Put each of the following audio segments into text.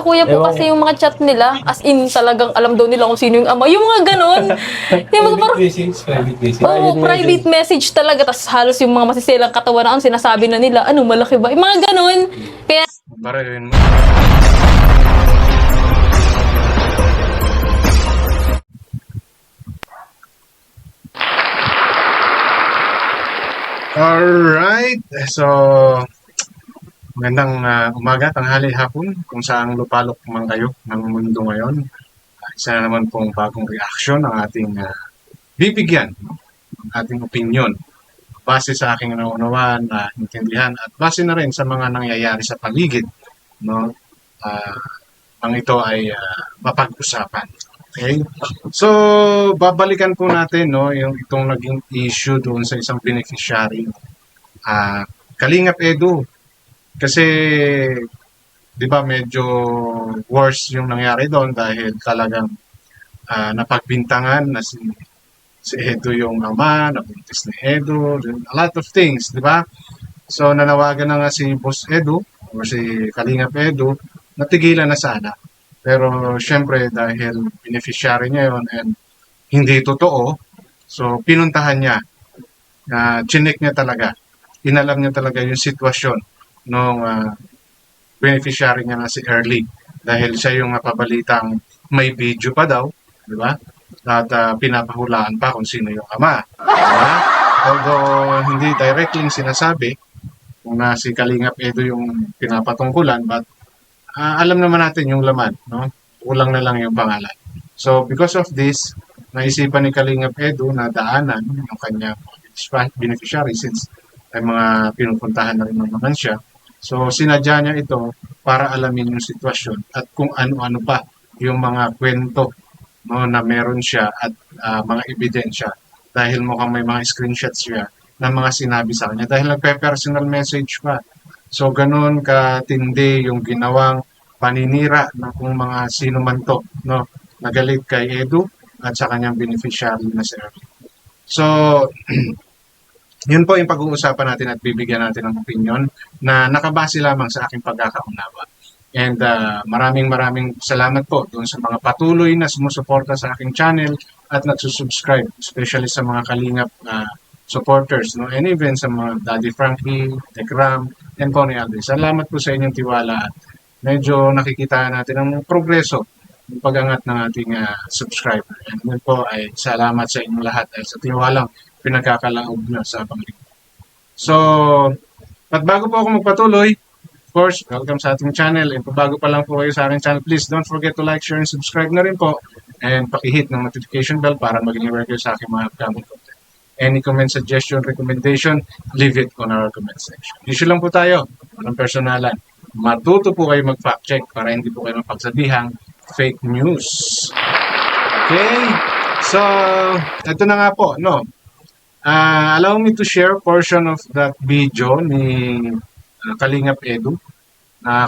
kuya po Ewan kasi yung mga chat nila, as in talagang alam daw nila kung sino yung ama. Yung mga ganon. Yung mga parang, Private message. oo, private message talaga. Tapos halos yung mga masisilang katawan na sinasabi na nila, ano, malaki ba? Yung mga ganon. Kaya, Barilin mo. Alright, so magandang umaga, tanghali, hapon kung saan lupalok man kayo ng mundo ngayon. Isa na naman pong bagong reaksyon ang ating bibigyan, ang ating opinion base sa aking naunawaan na intindihan at base na rin sa mga nangyayari sa paligid, no? Ang ito ay mapag-usapan. Okay? So, babalikan po natin, no, yung itong naging issue doon sa isang beneficiary. Kalingap Edu. Kasi, di ba, medyo worse yung nangyari doon dahil talagang napagbintangan na si Edu yung ama, nabuntis ni Edu, a lot of things, di ba? So, nanawagan na nga si Boss Edu o si Kalingap Edu, natigilan na sana. Pero syempre dahil beneficiary niya yon and hindi totoo, so pinuntahan niya, chinek niya talaga, inalam niya talaga yung sitwasyon ng beneficiary niya na si Early. Dahil siya yung napabalitang may video pa daw, di ba? At pinapahulaan pa kung sino yung ama. Diba? Although hindi directly sinasabi kung si Kalingap Edu yung pinapatungkulan, but alam naman natin yung laman, no? Kulang na lang yung pangalan. So, because of this, naisipan ni Kalingap Edu na daanan yung kanyang beneficiary since ay mga pinupuntahan na rin naman siya. So, sinadya niya ito para alamin yung sitwasyon at kung ano-ano pa yung mga kwento, no, na meron siya at mga ebidensya dahil mukhang may mga screenshots siya na mga sinabi sa kanya dahil nagpe-personal message pa. So, ganun katindi yung ginawang paninira ng kung mga sino man to, no, nagalit kay Edu at sa kanyang beneficiary na si Erwin. So, yun po yung pag-uusapan natin at bibigyan natin ng opinion na nakabase lamang sa aking pagkakaunawa. And maraming salamat po doon sa mga patuloy na sumusuporta sa aking channel at nagsusubscribe, especially sa mga Kalingap supporters, no? And even sa mga Daddy Frankie, Tekram, and Connie Alves. Salamat po sa inyong tiwala at medyo nakikita natin ang progreso ng pag-angat ng ating subscriber. And yun po ay salamat sa inyong lahat ay sa tiwalang pinagkakalaob nyo sa Panglingap. So, at bago po ako magpatuloy, of course, welcome sa ating channel. And kung bago pa lang po kayo sa ating channel, please don't forget to like, share, and subscribe na rin po. And pakihit ng notification bell para maging aware kayo sa aking mga upcoming content. Any comment, suggestion, recommendation, leave it on our comment section. Issue lang po tayo, walang personalan. Matuto po kayo mag-fact check para hindi po kayo mapagsabihang fake news. Okay? So, ito na nga po, no? Allow me to share portion of that video ni Kalingap Edu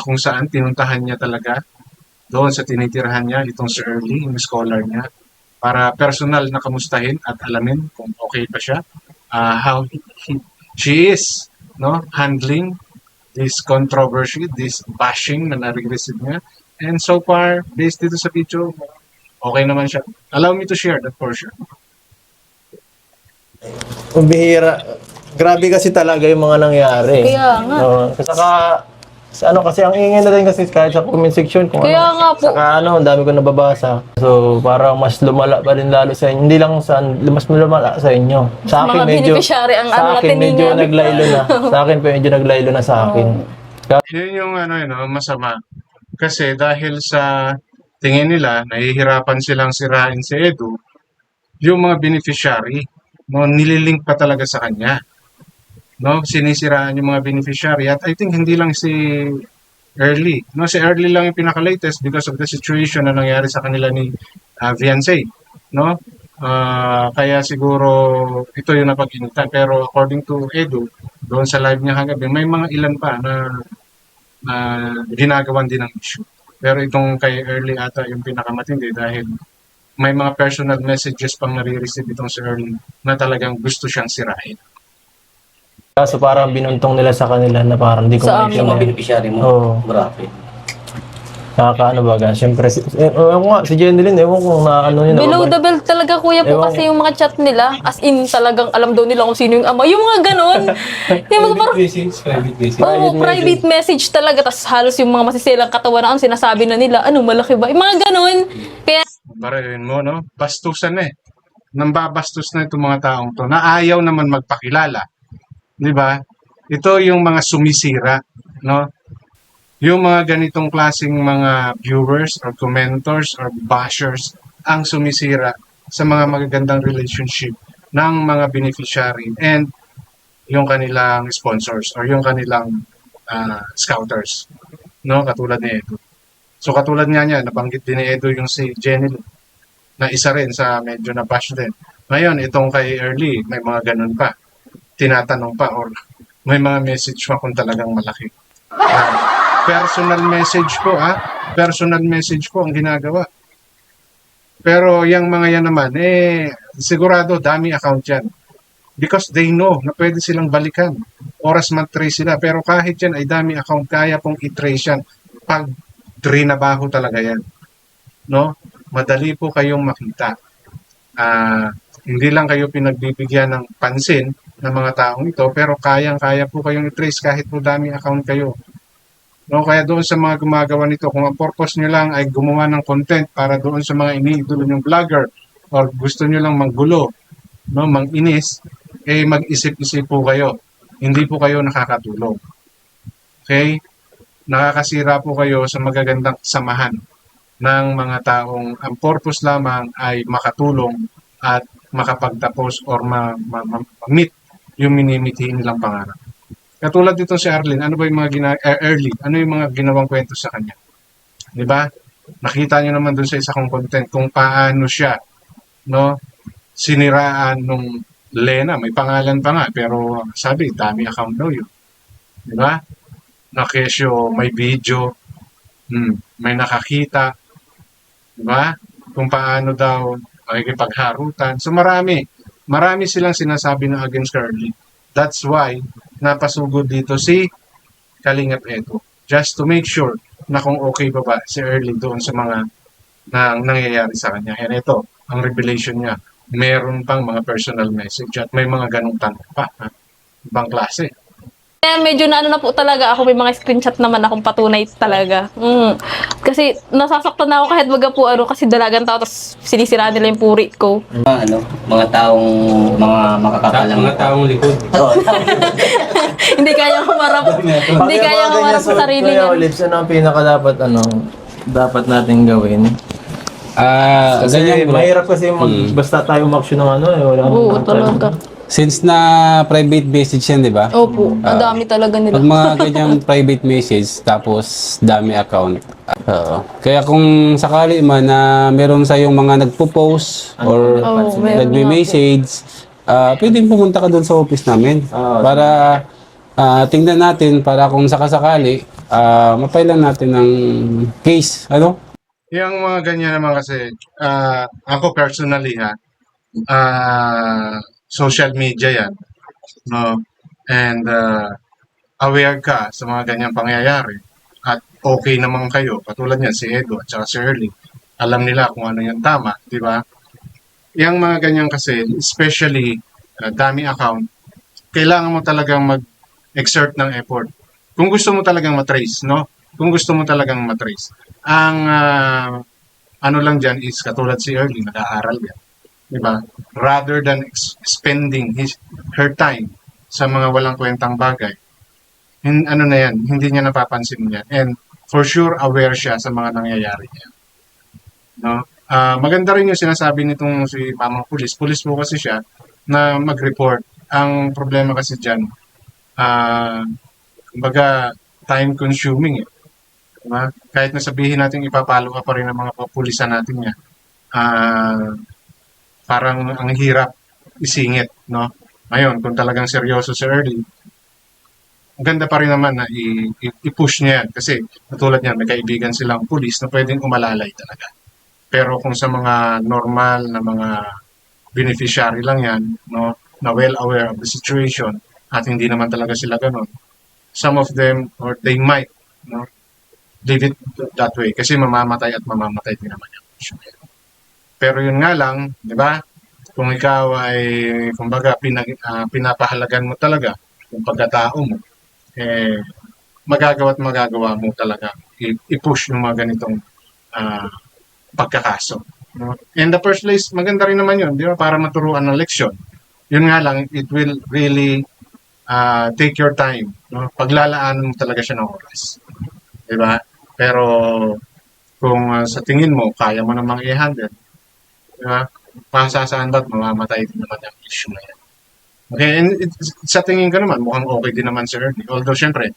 kung saan pinuntahan niya talaga doon sa tinitirahan niya itong si Early, yung scholar niya, para personal na kamustahin at alamin kung okay pa siya, how she is, no, handling this controversy, this bashing na nare-receive niya. And so far, based dito sa video, okay naman siya. Allow me to share that portion. Bihira. Grabe kasi talaga yung mga nangyari. Kaya nga. Saka, kasi ang ingay na rin kasi kahit sa comment section kung Kaya nga po. Saka ang dami ko nababasa. So, parang mas lumala pa rin lalo sa inyo. Hindi lang mas lumala sa inyo. Sa akin mga medyo, beneficiary ang sa akin medyo natiningan. naglaylo na. Sa akin medyo naglaylo na sa akin. Yun yung masama. Kasi dahil sa tingin nila, nahihirapan silang sirain si Edu, yung mga beneficiary, no, nililink pa talaga sa kanya. No, sinisiraan yung mga beneficiary at I think hindi lang si Early. No, si Early lang yung pinaka-latest because of the situation na nangyari sa kanila ni Viancé. No? Kaya siguro ito yung napag-initan. Pero according to Edu, doon sa live niya kagabi, may mga ilan pa na ginagawan din ng issue. Pero itong kay Early ata yung pinakamatindi dahil may mga personal messages pang nare-receive itong si Early na talagang gusto siyang sirain. Kaso parang binuntong nila sa kanila na parang hindi ko Sa maintindihan. Yung mga beneficiary mo, Oo. marami. Nakakaano ba gan? Siyempre, ewan ko nga, si Jeneline, ewan ko na ano yun. Below the belt talaga kuya po Ewan kasi yung mga chat nila. As in talagang alam daw nila kung sino yung ama. Yung mga ganon. Yung mga parang, Private message. private message talaga. Tapos halos yung mga masisilang katawan na sinasabi na nila, ano, malaki ba? Yung mga ganon. Kaya, Barilin mo, no? Bastusan na eh. Nambabastos na itong mga taong to na ayaw naman magpakilala. Di ba? Ito yung mga sumisira, no? Yung mga ganitong klaseng mga viewers or commenters or bashers ang sumisira sa mga magagandang relationship ng mga beneficiary and yung kanilang sponsors or yung kanilang scouters, no? Katulad ni Edo. So katulad nga niya, nabanggit din ni Edo yung si Jenny na isa rin sa medyo na-bash din. Ngayon, itong kay Early, may mga ganun pa. Tinatanong pa or may mga message pa kung talagang malaki. Personal message po, personal message po ang ginagawa. Pero yung mga yan naman, sigurado dami account yan. Because they know na pwede silang balikan. Oras mag-trace sila. Pero kahit yan ay dami account, kaya pong i-trace yan. Pag trinabaho talaga yan. No? Madali po kayong makita. Hindi lang kayo pinagbibigyan ng pansin ng mga taong ito, pero kayang-kaya po kayong i-trace kahit po dami account kayo. No, kaya doon sa mga gumagawa nito, kung ang purpose nyo lang ay gumawa ng content para doon sa mga iniidolo yung vlogger or gusto nyo lang manggulo, no, manginis, mag-isip-isip po kayo. Hindi po kayo nakakatulong. Okay? Nakakasira po kayo sa magagandang samahan ng mga taong ang purpose lamang ay makatulong at makapagtapos or ma-meet yung minimitiin nilang pangarap. Katulad dito si Arlene, ano ba yung mga early? Ano yung mga ginawang kwento sa kanya? 'Di ba? Nakita niyo naman doon sa isa kong content kung paano siya, no, siniraan nung Lena, may pangalan pa nga pero sabi dami account daw yun. 'Di ba? Na kesyo may video, may nakakita, 'di ba? Kung paano daw makikipagharutan. So marami silang sinasabi na against Curly. That's why napasugod dito si Kalingap Edo. Just to make sure na kung okay pa ba si Early doon sa mga nangyayari sa kanya. And ito, ang revelation niya, meron pang mga personal message at may mga ganong tanong pa. Ibang klase. kaya medyo na ano na po talaga ako, may mga screenshot naman akong patunay talaga. Kasi nasasaktan na ako kahit baga po kasi dalagan tao tapos sinisiraan nila yung puri ko. Mga taong mga makakapalang Mga taong likod. Hindi kaya humarap. Hindi kaya humarap sa sarili niya. Olives, ano ang pinaka dapat natin gawin? Kasi Ganyan bro. mahirap kasi basta tayo umaksyon ng wala Oo, talaga. Since na private message yan, di ba? Opo, ang dami talaga nila. Pag mga ganyang private message, tapos dami account. Kaya kung sakali man na meron sa yung mga nagpo-post or meron nagme-message, pwedeng pumunta ka doon sa office namin para tingnan natin para kung sakasakali, mapailan natin ng case. Ano? Yung mga ganyan naman kasi, ako personally social media yan, no? And aware ka sa mga ganyang pangyayari at okay naman kayo, katulad niyan si Edo at saka si Early, alam nila kung ano yung tama, di ba? Yung mga ganyan kasi, especially dami account, kailangan mo talagang mag-exert ng effort. Kung gusto mo talagang matrace, no? Kung gusto mo talagang matrace. Ang ano lang dyan is katulad si Early, nag-aaral yan. Diba? Rather than spending her time sa mga walang kwentang bagay, ano na yan, hindi niya napapansin yan. And for sure, aware siya sa mga nangyayari niya. No? Maganda rin yung sinasabi nitong si Mamang Pulis. Pulis po kasi siya na mag-report. Ang problema kasi dyan, kumbaga, time-consuming. Diba? Kahit nasabihin natin ipapalo ka pa rin ng mga pulisan natin yan. Parang ang hirap isingit, no? Ngayon, kung talagang seryoso si Early, ang ganda pa rin naman na i-push niya yan. Kasi katulad niyan, may kaibigan silang pulis na pwedeng umalalay talaga. Pero kung sa mga normal na mga beneficiary lang yan, no, na well aware of the situation at hindi naman talaga sila ganun, some of them, or they might, no, leave it that way kasi mamamatay at mamamatay din naman yung issue na yan. Pero yun nga lang, di ba? Kung ikaw ay, kumbaga, pinapahalagan mo talaga yung pagkatao mo, eh, magagawa mo talaga i-push yung mga ganitong pagkakaso. No? In the first place, maganda rin naman yun, di ba? Para maturuan ng leksyon. Yun nga lang, it will really take your time. No? Paglalaan mo talaga siya ng oras. Di ba? Pero kung sa tingin mo, kaya mo namang i-handle, di ba? Pasasaan ba't mamamatay din naman yung issue na yan. Okay, and sa tingin ko naman, mukhang okay din naman si Ernie. Although, syempre,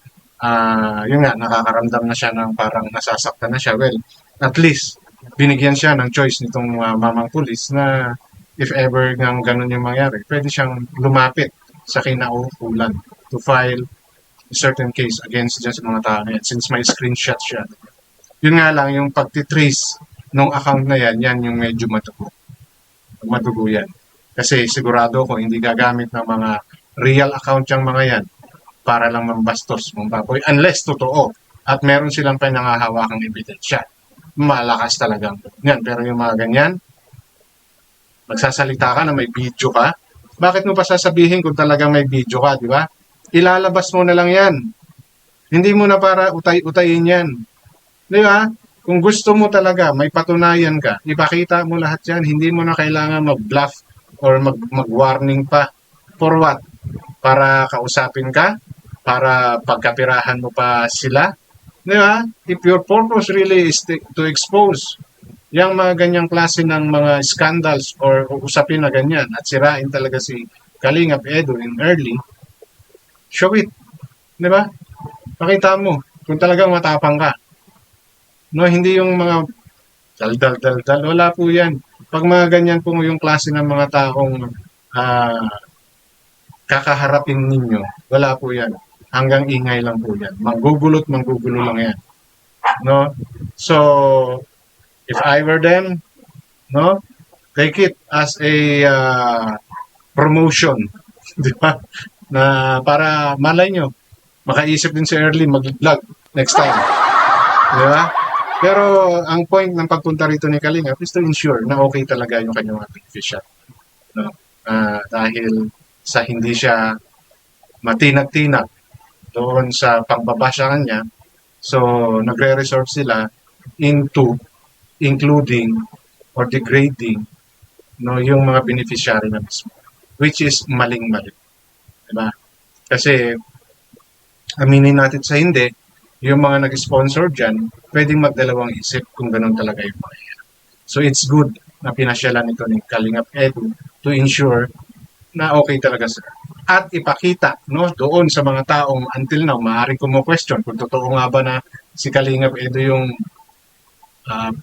yun nga, nakakaramdam na siya ng parang nasasaktan na siya. Well, at least, binigyan siya ng choice nitong mamang pulis na if ever ng ganun yung mangyari, pwede siyang lumapit sa kinaukulan to file a certain case against dyan sa mga tao na yan since may screenshot siya. Yun nga lang, yung pagtitrace ng account na yan, yan yung medyo madugo yan. Kasi sigurado ko hindi gagamit ng mga real account yung mga yan para lang mambastos, mambaboy. Unless totoo at meron silang pinangahawakang ebidensya. Malakas talagang yan. Pero yung mga ganyan, magsasalita ka na may video ka, bakit mo pa sasabihin kung talagang may video ka, di ba? Ilalabas mo na lang yan. Hindi mo na para utay-utayin yan. Di ba? Kung gusto mo talaga, may patunayan ka, ipakita mo lahat yan. Hindi mo na kailangan mag-bluff or mag-warning pa. For what? Para kausapin ka? Para pagkapirahan mo pa sila? Di ba? If your purpose really is to expose yung mga ganyang klase ng mga scandals or usapin na ganyan at sirain talaga si Kalingap Edu in early, show it. Di ba? Pakita mo kung talagang matapang ka. No, hindi yung mga dal. Wala po yan. Pag mga ganyan po yung klase ng mga taong kakaharapin ninyo, wala po yan. Hanggang ingay lang po yan. Manggugulo lang yan. No? So, if I were them, no, take it as a promotion. Di ba? Na para malay nyo, makaisip din si Early mag-vlog next time. Di ba? Pero ang point ng pagpunta rito ni Kalingap is to ensure na okay talaga yung kanyang beneficial. No? Dahil sa hindi siya matinag-tinag doon sa pagbabasa kanya, so nagre-resolve sila into including or degrading yung mga beneficiary na mismo, which is maling-mali. Diba? Kasi aminin natin sa hindi, yung mga nag-sponsor dyan, pwedeng magdalawang isip kung ganun talaga yung mga yan. So it's good na pinasyalan ito ni Kalingap Edu to ensure na okay talaga sila. At ipakita doon sa mga taong until now, maaaring kumu-question kung totoo nga ba na si Kalingap Edu yung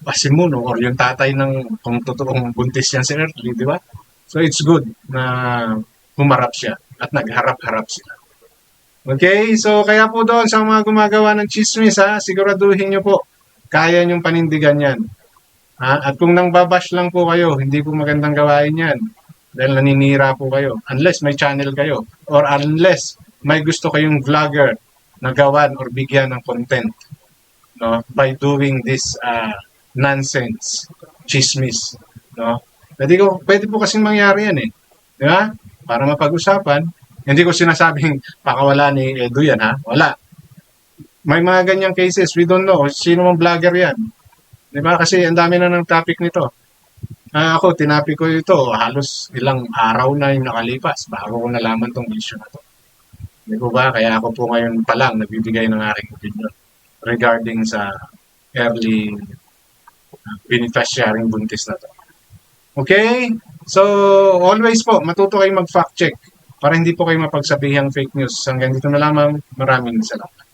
pasimuno or yung tatay ng kung totoong buntis yan si Earthly, di ba? So it's good na humarap siya at nagharap-harap sila. Okay, so kaya po doon sa mga gumagawa ng chismis, siguraduhin nyo po, kaya nyong panindigan yan. At kung nang babash lang po kayo, hindi po magandang gawain yan. Dahil naninira po kayo. Unless may channel kayo. Or unless may gusto kayong vlogger na gawan or bigyan ng content. No? By doing this nonsense, chismis. No? Pwede po kasing mangyari yan eh. Di ba? Para mapag-usapan. Hindi ko sinasabing pakawala ni Edu yan, Wala. May mga ganyang cases, we don't know. Sino mang vlogger yan? Di ba? Kasi ang dami na ng topic nito. Ako, tinapik ko ito. Halos ilang araw na yung nakalipas bago ko nalaman tong issue na to. Di ba ba? Kaya ako po ngayon pa lang nagbibigay ng aking opinion regarding sa early beneficiary buntis na to. Okay? So, always po, matuto kayong mag-fact check para hindi po kayo mapagsabihang fake news. Hanggang dito na lamang. Maraming salamat.